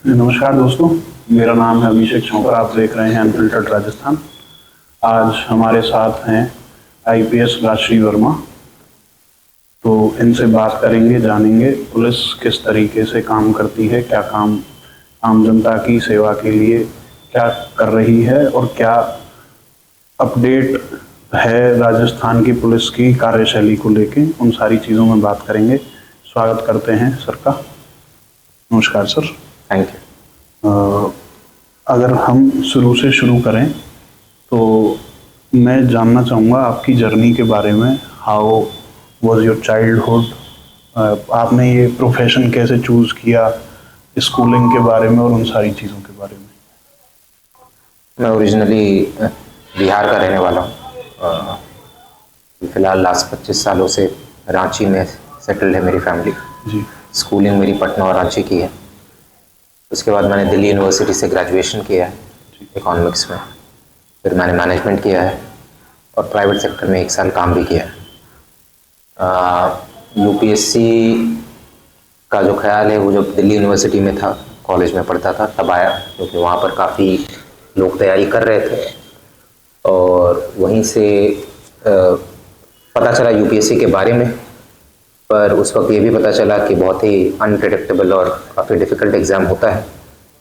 नमस्कार दोस्तों, मेरा नाम है अभिषेक छोकर। आप देख रहे हैं अनफिल्टर्ड राजस्थान। आज हमारे साथ हैं आईपीएस राजश्री वर्मा। तो इनसे बात करेंगे, जानेंगे पुलिस किस तरीके से काम करती है, क्या काम आम जनता की सेवा के लिए क्या कर रही है और क्या अपडेट है राजस्थान की पुलिस की कार्यशैली को लेके, उन सारी चीज़ों में बात करेंगे। स्वागत करते हैं सर का। नमस्कार सर। Thank you. अगर हम शुरू से शुरू करें तो मैं जानना चाहूँगा आपकी जर्नी के बारे में। हाउ वाज योर चाइल्डहुड, आपने ये प्रोफेशन कैसे चूज़ किया, स्कूलिंग के बारे में और उन सारी चीज़ों के बारे में। मैं ओरिजिनली बिहार का रहने वाला हूँ। फ़िलहाल लास्ट 25 सालों से रांची में सेटल्ड है मेरी फैमिली जी। स्कूलिंग मेरी पटना और रांची की है। उसके बाद मैंने दिल्ली यूनिवर्सिटी से ग्रेजुएशन किया है इकोनॉमिक्स में। फिर मैंने मैनेजमेंट किया है और प्राइवेट सेक्टर में 1 साल काम भी किया है। यूपीएससी का जो ख्याल है वो जब दिल्ली यूनिवर्सिटी में था, कॉलेज में पढ़ता था, तब आया, क्योंकि वहाँ पर काफ़ी लोग तैयारी कर रहे थे और वहीं से पता चला यूपीएससी के बारे में। पर उस वक्त ये भी पता चला कि बहुत ही अनप्रेडिक्टेबल और काफ़ी डिफ़िकल्ट एग्ज़ाम होता है,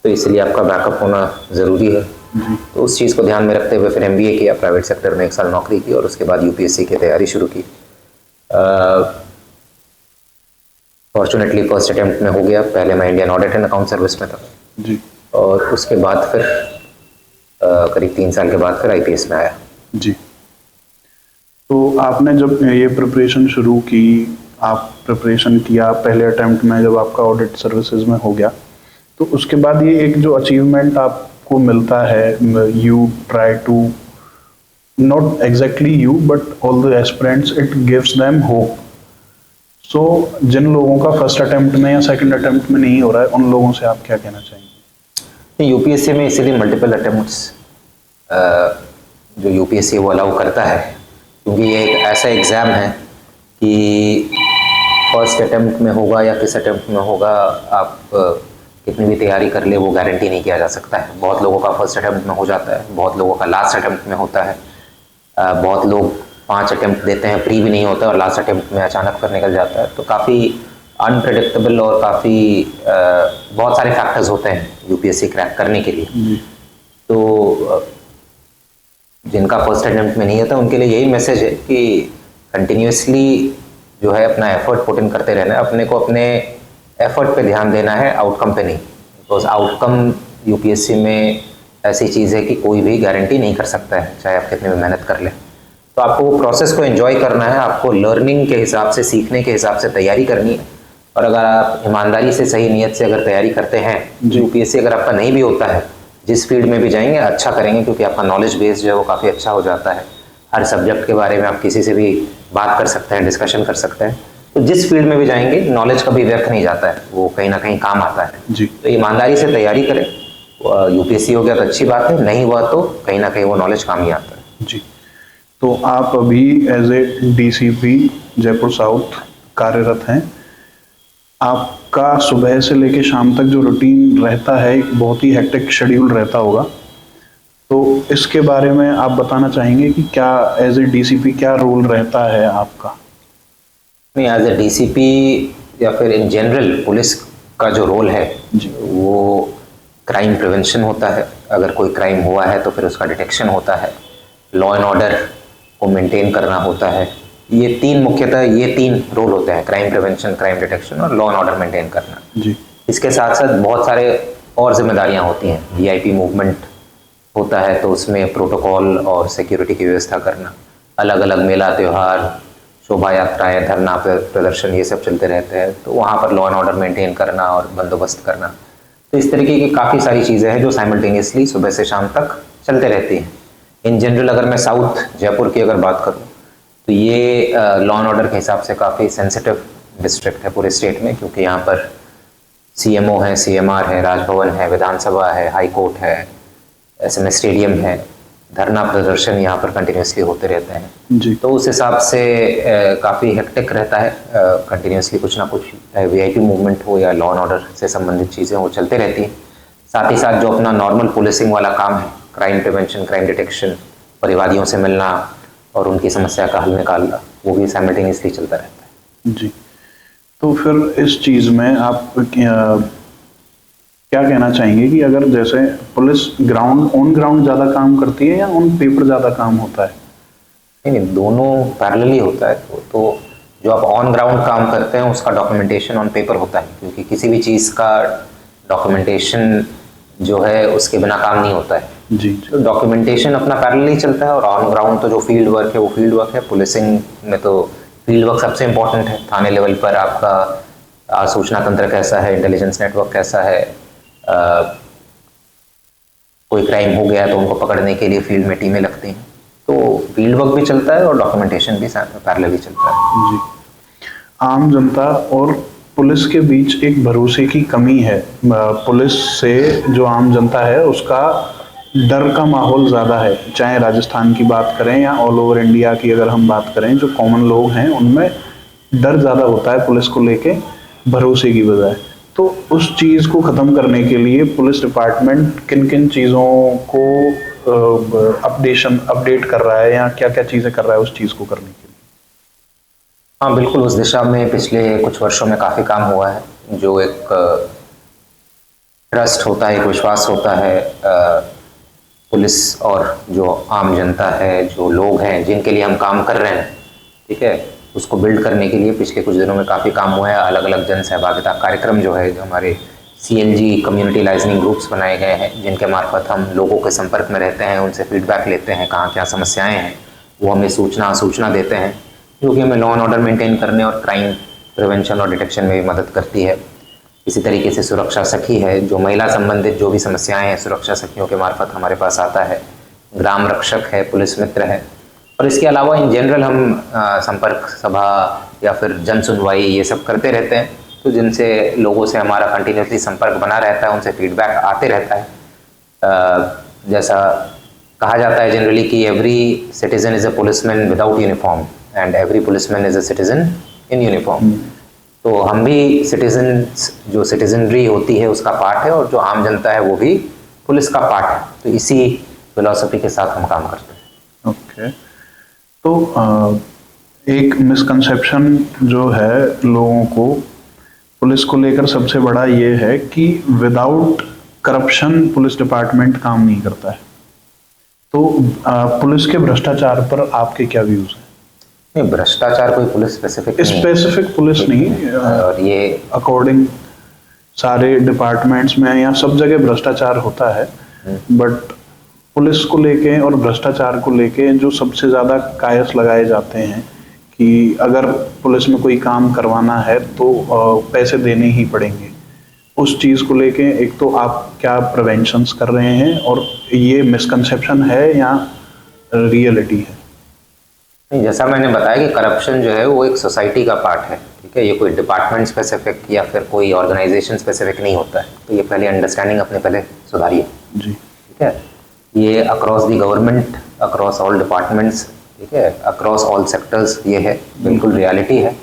तो इसलिए आपका बैकअप होना ज़रूरी है। तो उस चीज़ को ध्यान में रखते हुए फिर एमबीए किया, प्राइवेट सेक्टर में 1 साल नौकरी की और उसके बाद यूपीएससी की तैयारी शुरू की। फॉर्चुनेटली फर्स्ट अटैम्प्ट में हो गया। पहले मैं Indian audit and account service में था जी। और उसके बाद फिर करीब 3 साल के बाद फिर आईपीएस में आया। जी। तो आपने जब ये प्रिपरेशन शुरू की, आप प्रिपरेशन किया पहले अटेम्प्ट में, जब आपका ऑडिट सर्विसेज में हो गया, तो उसके बाद ये एक जो अचीवमेंट आपको मिलता है, you try to not exactly you but all the aspirants, it gives them hope. So जिन लोगों का फर्स्ट अटेम्प्ट में या सेकंड अटेम्प्ट में नहीं हो रहा है, उन लोगों से आप क्या कहना चाहेंगे? यूपीएससी में इसीलिए मल्टीपल अटेम्प्ट्स जो यूपीएससी वो अलाउ करता है, क्योंकि ये एक ऐसा एग्ज़ाम है कि फर्स्ट अटेम्प्ट में होगा या किस अटेम्प्ट में होगा, आप कितनी भी तैयारी कर ले वो गारंटी नहीं किया जा सकता है। बहुत लोगों का फर्स्ट अटेम्प्ट में हो जाता है, बहुत लोगों का लास्ट अटेम्प्ट में होता है। बहुत लोग 5 अटेम्प्ट देते हैं, प्री भी नहीं होता और लास्ट अटेम्प्ट में अचानक फिर निकल जाता है। तो काफ़ी अनप्रेडिक्टेबल और काफ़ी बहुत सारे फैक्टर्स होते हैं यूपीएससी क्रैक करने के लिए। तो जिनका फर्स्ट अटेम्प्ट में नहीं होता उनके लिए यही मैसेज है कि कंटिन्यूसली जो है अपना एफर्ट पुट इन करते रहना है। अपने को अपने एफर्ट पे ध्यान देना है, आउटकम पे नहीं। बिकॉज आउटकम यूपीएससी में ऐसी चीज़ है कि कोई भी गारंटी नहीं कर सकता है, चाहे आप कितनी भी मेहनत कर लें। तो आपको वो प्रोसेस को एंजॉय करना है, आपको लर्निंग के हिसाब से, सीखने के हिसाब से तैयारी करनी है। और अगर आप ईमानदारी से, सही नीयत से अगर तैयारी करते हैं, यूपीएससी अगर आपका नहीं भी होता है, जिस फील्ड में भी जाएंगे अच्छा करेंगे, क्योंकि आपका नॉलेज बेस जो है वो काफ़ी अच्छा हो जाता है। हर सब्जेक्ट के बारे में आप किसी से भी बात कर सकते हैं, डिस्कशन कर सकते हैं। तो जिस फील्ड में भी जाएंगे नॉलेज कभी व्यर्थ नहीं जाता है, वो कहीं ना कहीं काम आता है जी। तो ईमानदारी से तैयारी करें। यूपीएससी हो गया तो अच्छी बात है, नहीं हुआ तो कहीं ना कहीं वो नॉलेज काम ही आता है। जी। तो आप अभी as a DCP Jaipur south कार्यरत हैं। आपका सुबह से लेकर शाम तक जो रूटीन रहता है, एक बहुत ही हेक्टिक शेड्यूल रहता होगा, तो इसके बारे में आप बताना चाहेंगे कि क्या एज ए डीसीपी क्या रोल रहता है आपका? नहीं, एज ए डीसीपी या फिर इन जनरल पुलिस का जो रोल है वो क्राइम प्रिवेंशन होता है। अगर कोई क्राइम हुआ है तो फिर उसका डिटेक्शन होता है, लॉ एंड ऑर्डर को मेंटेन करना होता है। ये 3 मुख्यतः ये 3 रोल होते हैं, क्राइम प्रिवेंशन, क्राइम डिटेक्शन और लॉ एंड ऑर्डर मेंटेन करना। जी। इसके साथ साथ बहुत सारे और जिम्मेदारियां होती हैं। वीआईपी मूवमेंट होता है तो उसमें प्रोटोकॉल और सिक्योरिटी की व्यवस्था करना, अलग अलग मेला, त्यौहार, शोभा यात्राएं, धरना प्रदर्शन, ये सब चलते रहते हैं, तो वहाँ पर लॉ एंड ऑर्डर मेंटेन करना और बंदोबस्त करना। तो इस तरीके की काफ़ी सारी चीज़ें हैं जो साइमल्टेनियसली सुबह से शाम तक चलते रहती हैं। इन जनरल अगर मैं साउथ जयपुर की अगर बात करूँ तो ये लॉ एंड ऑर्डर के हिसाब से काफ़ी सेंसिटिव डिस्ट्रिक्ट है पूरे स्टेट में, क्योंकि यहाँ पर सीएमओ है, सीएमआर है, राजभवन है, विधानसभा है, हाई कोर्ट है, एसएमएस स्टेडियम है, धरना प्रदर्शन यहाँ पर कंटिन्यूसली होते रहते हैं जी। तो उस हिसाब से काफ़ी हेक्टिक रहता है। कंटिन्यूसली कुछ ना कुछ वीआईपी मूवमेंट हो या लॉ एंड ऑर्डर से संबंधित चीज़ें वो चलते रहती हैं। साथ ही साथ जो अपना नॉर्मल पुलिसिंग वाला काम है, क्राइम प्रिवेंशन, क्राइम डिटेक्शन, परिवादियों से मिलना और उनकी समस्या का हल निकालना, वो भी साइमल्टेनियसली चलता रहता है। जी, तो फिर इस चीज़ में आप क्या कहना चाहेंगे कि अगर जैसे पुलिस ग्राउंड ऑन ग्राउंड ज़्यादा काम करती है या ऑन पेपर ज़्यादा काम होता है? नहीं, दोनों पैरेलली होता है। तो जो आप ऑन ग्राउंड काम करते हैं उसका डॉक्यूमेंटेशन ऑन पेपर होता है, क्योंकि किसी भी चीज़ का डॉक्यूमेंटेशन जो है उसके बिना काम नहीं होता है। जी, तो डॉक्यूमेंटेशन अपना पैरेलली चलता है और ऑन ग्राउंड तो जो फील्ड वर्क है वो फील्ड वर्क है। पुलिसिंग में तो फील्ड वर्क सबसे इम्पोर्टेंट है। थाने लेवल पर आपका सूचना तंत्र कैसा है, इंटेलिजेंस नेटवर्क कैसा है, कोई क्राइम हो गया तो उनको पकड़ने के लिए फील्ड में टीमें लगती हैं। तो फील्ड वर्क भी चलता है और डॉक्यूमेंटेशन भी पैरेलली चलता है। जी। आम जनता और पुलिस के बीच एक भरोसे की कमी है। पुलिस से जो आम जनता है उसका डर का माहौल ज़्यादा है, चाहे राजस्थान की बात करें या ऑल ओवर इंडिया की अगर हम बात करें, जो कॉमन लोग हैं उनमें डर ज़्यादा होता है पुलिस को लेके भरोसे की बजाय। तो उस चीज़ को ख़त्म करने के लिए पुलिस डिपार्टमेंट किन किन चीज़ों को अपडेट कर रहा है या क्या क्या चीज़ें कर रहा है उस चीज़ को करने के लिए? हाँ, बिल्कुल, उस दिशा में पिछले कुछ वर्षों में काफ़ी काम हुआ है। जो एक ट्रस्ट होता है, एक विश्वास होता है पुलिस और जो आम जनता है, जो लोग हैं जिनके लिए हम काम कर रहे हैं, ठीक है, उसको बिल्ड करने के लिए पिछले कुछ दिनों में काफ़ी काम हुआ है। अलग अलग जन सहभागिता कार्यक्रम जो है, जो हमारे CLG कम्युनिटी लाइजनिंग ग्रुप्स बनाए गए हैं, जिनके मार्फत हम लोगों के संपर्क में रहते हैं, उनसे फीडबैक लेते हैं, कहाँ क्या समस्याएं हैं, वो हमें सूचना देते हैं, जो कि हमें लॉ एंड ऑर्डर मेंटेन करने और क्राइम प्रिवेंशन और डिटेक्शन में भी मदद करती है। इसी तरीके से सुरक्षा सखी है, जो महिला संबंधित जो भी समस्याएं हैं, सुरक्षा सखियों के मार्फत हमारे पास आता है। ग्राम रक्षक है, पुलिस मित्र है, और इसके अलावा इन जनरल हम संपर्क सभा या फिर जन सुनवाई ये सब करते रहते हैं, तो जिनसे लोगों से हमारा कंटिन्यूसली संपर्क बना रहता है, उनसे फीडबैक आते रहता है। जैसा कहा जाता है जनरली कि every citizen is a policeman without uniform and every policeman is a citizen in uniform. तो हम भी सिटीजन्स, जो सिटीजनरी होती है उसका पार्ट है, और जो आम जनता है वो भी पुलिस का पार्ट है। तो इसी फिलॉसफी के साथ हम काम करते हैं। ओके, तो एक मिसकंसेप्शन जो है लोगों को पुलिस को लेकर सबसे बड़ा ये है कि विदाउट करप्शन पुलिस डिपार्टमेंट काम नहीं करता है। तो पुलिस के भ्रष्टाचार पर आपके क्या व्यूज हैं? नहीं, भ्रष्टाचार कोई पुलिस स्पेसिफिक पुलिस नहीं, और ये अकॉर्डिंग सारे डिपार्टमेंट्स में या सब जगह भ्रष्टाचार होता है, बट पुलिस को लेके और भ्रष्टाचार को लेके जो सबसे ज़्यादा कायस लगाए जाते हैं कि अगर पुलिस में कोई काम करवाना है तो पैसे देने ही पड़ेंगे, उस चीज़ को लेके एक तो आप क्या प्रिवेंशंस कर रहे हैं और ये मिसकंसेप्शन है या रियलिटी है? नहीं, जैसा मैंने बताया कि करप्शन जो है वो एक सोसाइटी का पार्ट है, ठीक है, ये कोई डिपार्टमेंट स्पेसिफिक या फिर कोई ऑर्गेनाइजेशन स्पेसिफिक नहीं होता है। तो ये पहले अंडरस्टैंडिंग अपने पहले सुधारिए जी, ठीक है। ये across the government, across all departments, ठीक है, अक्रॉस ऑल सेक्टर्स ये है, बिल्कुल रियलिटी है।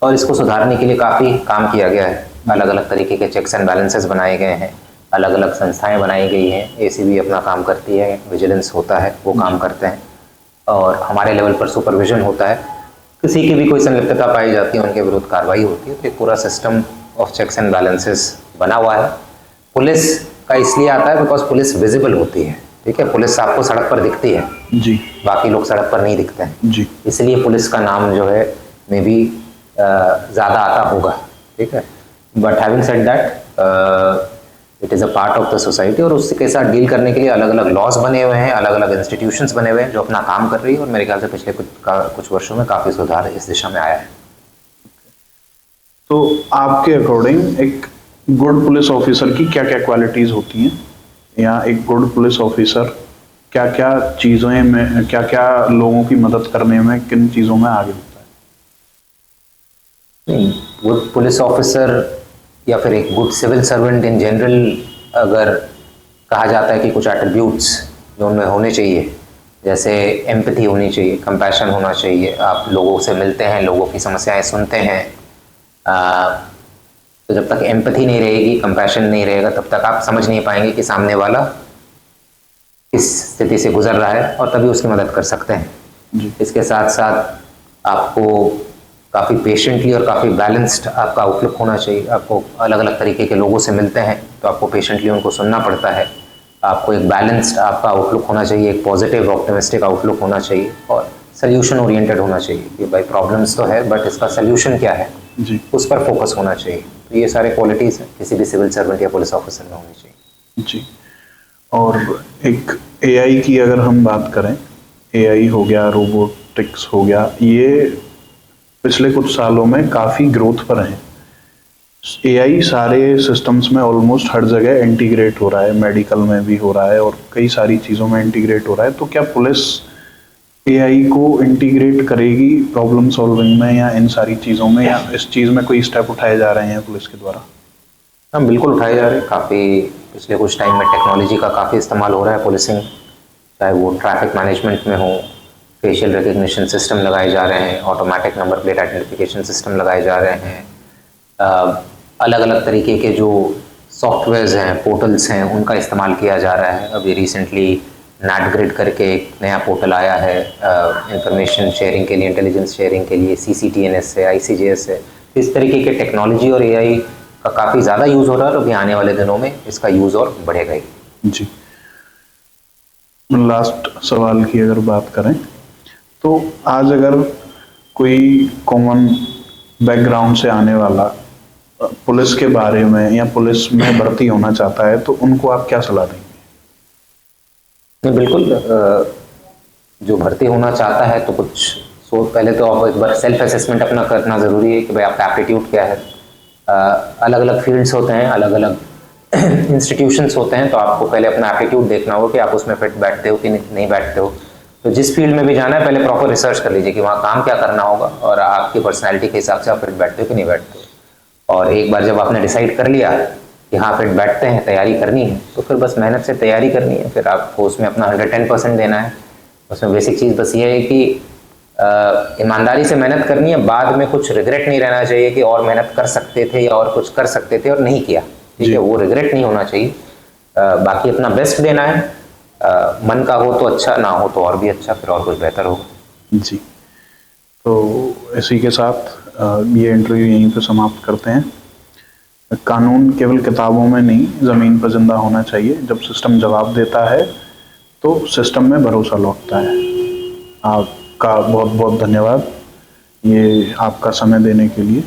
और इसको सुधारने के लिए काफ़ी काम किया गया है। अलग अलग तरीके के चेक्स एंड बैलेंसेस बनाए गए हैं, अलग अलग संस्थाएं बनाई गई हैं। ACB अपना काम करती है, विजिलेंस होता है, वो काम करते हैं, और हमारे लेवल पर सुपरविजन होता है। किसी की भी कोई संलिप्तता पाई जाती है, उनके विरुद्ध कार्रवाई होती है। तो एक पूरा system of checks and balances बना हुआ है। पुलिस का इसलिए आता है बिकॉज पुलिस विजिबल होती है, ठीक है, पुलिस आपको सड़क पर दिखती है जी, बाकी लोग सड़क पर नहीं दिखते हैं जी, इसलिए पुलिस का नाम जो है मे बी ज़्यादा आता होगा, ठीक है। But having said that it is a part of the society, और उसके साथ डील करने के लिए अलग अलग लॉज बने हुए हैं, अलग अलग इंस्टीट्यूशंस बने हुए हैं जो अपना काम कर रही है, और मेरे ख्याल से पिछले कुछ वर्षों में काफ़ी सुधार इस दिशा में आया है। तो आपके अकॉर्डिंग एक गुड पुलिस ऑफिसर की क्या क्या क्वालिटीज़ होती हैं, या एक गुड पुलिस ऑफिसर क्या क्या चीज़ों में, क्या क्या लोगों की मदद करने में, किन चीज़ों में आगे होता है? गुड पुलिस ऑफिसर या फिर एक good civil servant in general, अगर कहा जाता है कि कुछ एट्रीब्यूट्स जो उनमें होने चाहिए, जैसे एम्पैथी होनी चाहिए, कंपैशन होना चाहिए, आप लोगों से मिलते हैं, लोगों की समस्याएं सुनते हैं, तो जब तक एम्पैथी नहीं रहेगी, कंपैशन नहीं रहेगा, तब तक आप समझ नहीं पाएंगे कि सामने वाला किस स्थिति से गुजर रहा है, और तभी उसकी मदद कर सकते हैं। जी। इसके साथ साथ आपको काफ़ी पेशेंटली और काफ़ी बैलेंस्ड आपका आउटलुक होना चाहिए। आपको अलग अलग तरीके के लोगों से मिलते हैं तो आपको पेशेंटली उनको सुनना पड़ता है। आपको एक बैलेंस्ड आपका आउटलुक होना चाहिए, एक पॉजिटिव ऑप्टिमिस्टिक आउटलुक होना चाहिए, और सोल्यूशन ओरिएंटेड होना चाहिए कि भाई प्रॉब्लम्स तो है बट इसका सोल्यूशन क्या है, जी। उस पर फोकस होना चाहिए। तो ये सारे क्वालिटीज़ किसी भी सिविल सर्वेंट या पुलिस ऑफिसर में होनी चाहिए। जी। और एक एआई की अगर हम बात करें, एआई हो गया, रोबोटिक्स हो गया, ये पिछले कुछ सालों में काफ़ी ग्रोथ पर है। एआई सारे सिस्टम्स में ऑलमोस्ट हर जगह इंटीग्रेट हो रहा है, मेडिकल में भी हो रहा है और कई सारी चीज़ों में इंटीग्रेट हो रहा है। तो क्या पुलिस एआई को इंटीग्रेट करेगी प्रॉब्लम सॉल्विंग में या इन सारी चीज़ों में, या इस चीज़ में कोई स्टेप उठाए जा रहे हैं पुलिस के द्वारा? हम बिल्कुल उठाए जा रहे हैं। काफ़ी पिछले कुछ टाइम में टेक्नोलॉजी का काफ़ी इस्तेमाल हो रहा है पुलिसिंग, चाहे वो ट्रैफिक मैनेजमेंट में हो, फेशियल रिकग्निशन सिस्टम लगाए जा रहे हैं, automatic number plate identification system लगाए जा रहे हैं, अलग अलग तरीके के जो सॉफ्टवेयर्स हैं, पोर्टल्स हैं, उनका इस्तेमाल किया जा रहा है। अभी रिसेंटली NATGrid करके एक नया पोर्टल आया है इंफॉर्मेशन शेयरिंग के लिए, इंटेलिजेंस शेयरिंग के लिए, CCTNS है, ICJS है। इस तरीके के टेक्नोलॉजी और AI का काफ़ी ज़्यादा यूज़ हो रहा है और अभी आने वाले दिनों में इसका यूज़ और बढ़ेगा ही। जी। लास्ट सवाल की अगर बात करें तो आज अगर कोई कॉमन बैकग्राउंड से आने वाला पुलिस के बारे में या पुलिस में भर्ती होना चाहता है तो उनको आप क्या सलाह देंगे? नहीं, बिल्कुल जो भर्ती होना चाहता है तो पहले तो आप एक बार सेल्फ असेसमेंट अपना करना ज़रूरी है कि भाई आपका एप्टीट्यूड क्या है। अलग अलग फील्ड्स होते हैं, अलग अलग इंस्टीट्यूशंस होते हैं, तो आपको पहले अपना एप्टीट्यूड देखना होगा कि आप उसमें फिट बैठते हो कि नहीं बैठते हो। तो जिस फील्ड में भी जाना है पहले प्रॉपर रिसर्च कर लीजिए कि वहाँ काम क्या करना होगा और आपकी पर्सनैलिटी के हिसाब से आप फिट बैठते हो कि नहीं बैठते हो। और एक बार जब आपने डिसाइड कर लिया कि हाँ फिट बैठते हैं, तैयारी करनी है, तो फिर बस मेहनत से तैयारी करनी है। फिर आपको उसमें अपना 110% देना है। उसमें बेसिक चीज़ बस ये है कि ईमानदारी से मेहनत करनी है। बाद में कुछ रिग्रेट नहीं रहना चाहिए कि और मेहनत कर सकते थे या और कुछ कर सकते थे और नहीं किया। ठीक है, वो रिग्रेट नहीं होना चाहिए। बाकी अपना बेस्ट देना है। मन का हो तो अच्छा, ना हो तो और भी अच्छा, फिर और कुछ बेहतर होगा। जी। तो इसी के साथ ये इंटरव्यू यहीं पे समाप्त करते हैं। कानून केवल किताबों में नहीं, ज़मीन पर जिंदा होना चाहिए। जब सिस्टम जवाब देता है तो सिस्टम में भरोसा लौटता है। आपका बहुत बहुत धन्यवाद ये आपका समय देने के लिए।